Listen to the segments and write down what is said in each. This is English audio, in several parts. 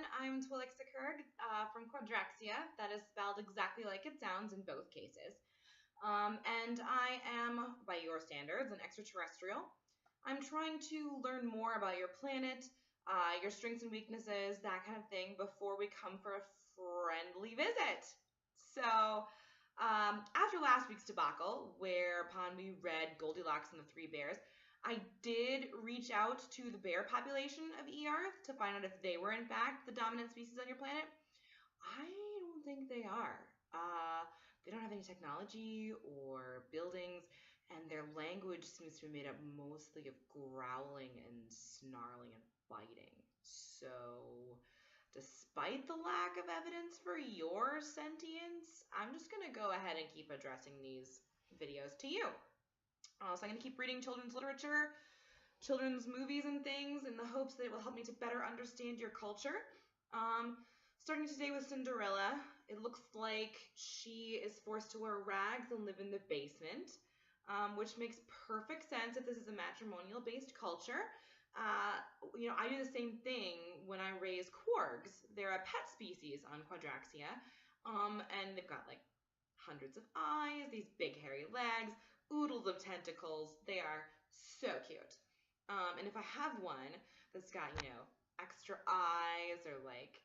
everyone. I'm Twlxykarvg from Quadraxia. That is spelled exactly like it sounds in both cases. And I am, by your standards, an extraterrestrial. I'm trying to learn more about your planet, your strengths and weaknesses, that kind of thing, before we come for a friendly visit. So, after last week's debacle, whereupon we read Goldilocks and the Three Bears, I did reach out to the bear population of E-arth to find out if they were in fact the dominant species on your planet. I don't think they are. They don't have any technology or buildings, and their language seems to be made up mostly of growling and snarling and biting. So, despite the lack of evidence for your sentience, I'm just going to go ahead and keep addressing these videos to you. So I'm going to keep reading children's literature, children's movies and things in the hopes that it will help me to better understand your culture. Starting today with Cinderella, it looks like she is forced to wear rags and live in the basement, which makes perfect sense if this is a matrimonial-based culture. I do the same thing when I raise Quargs. They're a pet species on Quadraxia, and they've got like hundreds of eyes, these big hairy legs, oodles of tentacles. They are so cute. And if I have one that's got, extra eyes or like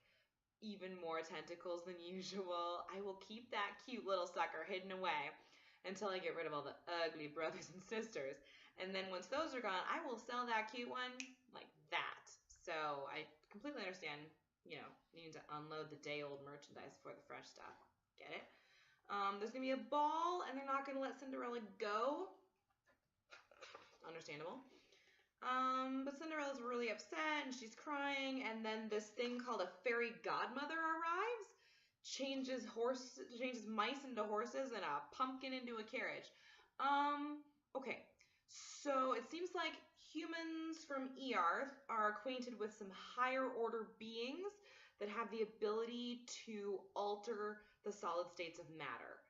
even more tentacles than usual, I will keep that cute little sucker hidden away until I get rid of all the ugly brothers and sisters. And then once those are gone, I will sell that cute one like that. So I completely understand, needing to unload the day-old merchandise for the fresh stuff. Get it? There's going to be a ball, and they're not going to let Cinderella go. Understandable. But Cinderella's really upset, and she's crying, and then this thing called a fairy godmother arrives, changes mice into horses and a pumpkin into a carriage. Okay. So it seems like humans from E-arth are acquainted with some higher order beings that have the ability to alter the solid states of matter.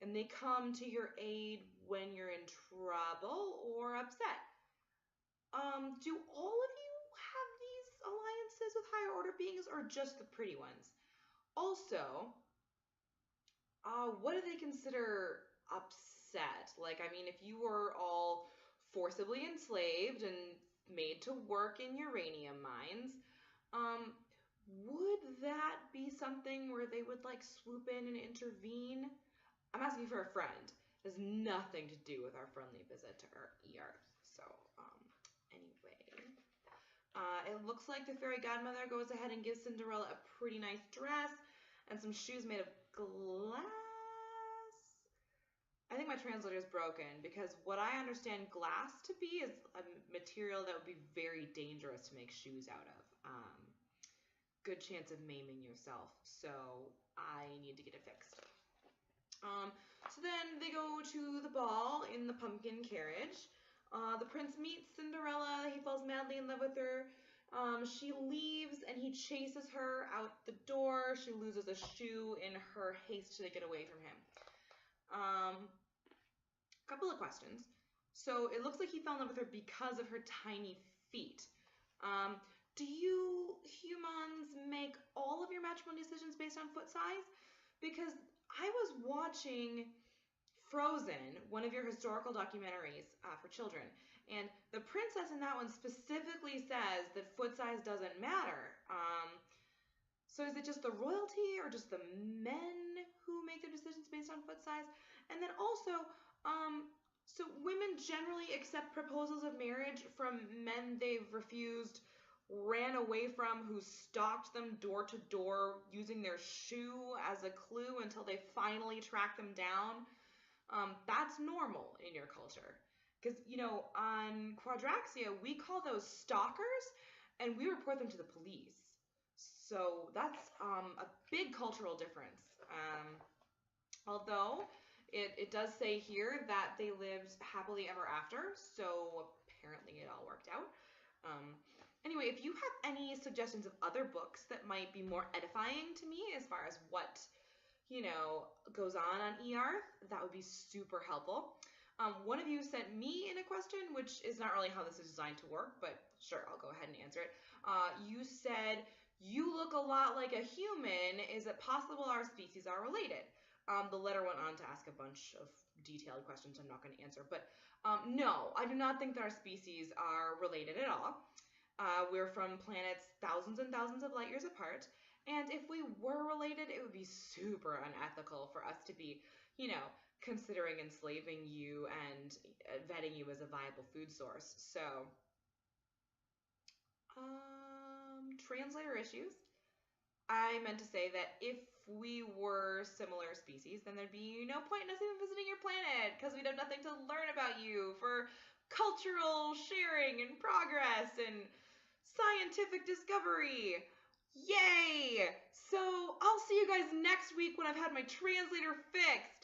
And they come to your aid when you're in trouble or upset. Do all of you have these alliances with higher order beings or just the pretty ones? Also, what do they consider upset? Like, I mean, if you were all forcibly enslaved and made to work in uranium mines, would that be something where they would like swoop in and intervene? I'm asking for a friend. It has nothing to do with our friendly visit to our E-arth. So, anyway, it looks like the fairy godmother goes ahead and gives Cinderella a pretty nice dress and some shoes made of glass. I think my translator is broken because what I understand glass to be is a material that would be very dangerous to make shoes out of. Good chance of maiming yourself, so I need to get it fixed. So then they go to the ball in the pumpkin carriage. The prince meets Cinderella. He falls madly in love with her. She leaves and he chases her out the door. She loses a shoe in her haste to get away from him. Couple of questions. So it looks like he fell in love with her because of her tiny feet. Do you humans make all of your matrimonial decisions based on foot size? Because I was watching Frozen, one of your historical documentaries for children, and the princess in that one specifically says that foot size doesn't matter. So is it just the royalty or just the men who make their decisions based on foot size? And then also, so women generally accept proposals of marriage from men they've refused, ran away from, who stalked them door to door using their shoe as a clue until they finally track them down. That's normal in your culture. Because, on Quadraxia, we call those stalkers, and we report them to the police. So that's a big cultural difference. Although it does say here that they lived happily ever after, so apparently it all worked out. Anyway, if you have any suggestions of other books that might be more edifying to me as far as what, goes on E-arth, that would be super helpful. One of you sent me in a question, which is not really how this is designed to work, but sure, I'll go ahead and answer it. You said, you look a lot like a human. Is it possible our species are related? The letter went on to ask a bunch of detailed questions I'm not going to answer, but no, I do not think that our species are related at all. We're from planets thousands and thousands of light years apart, and if we were related, it would be super unethical for us to be, you know, considering enslaving you and vetting you as a viable food source. So, translator issues. I meant to say that if we were similar species, then there'd be no point in us even visiting your planet because we'd have nothing to learn about you for cultural sharing and progress and scientific discovery. Yay! So I'll see you guys next week when I've had my translator fixed.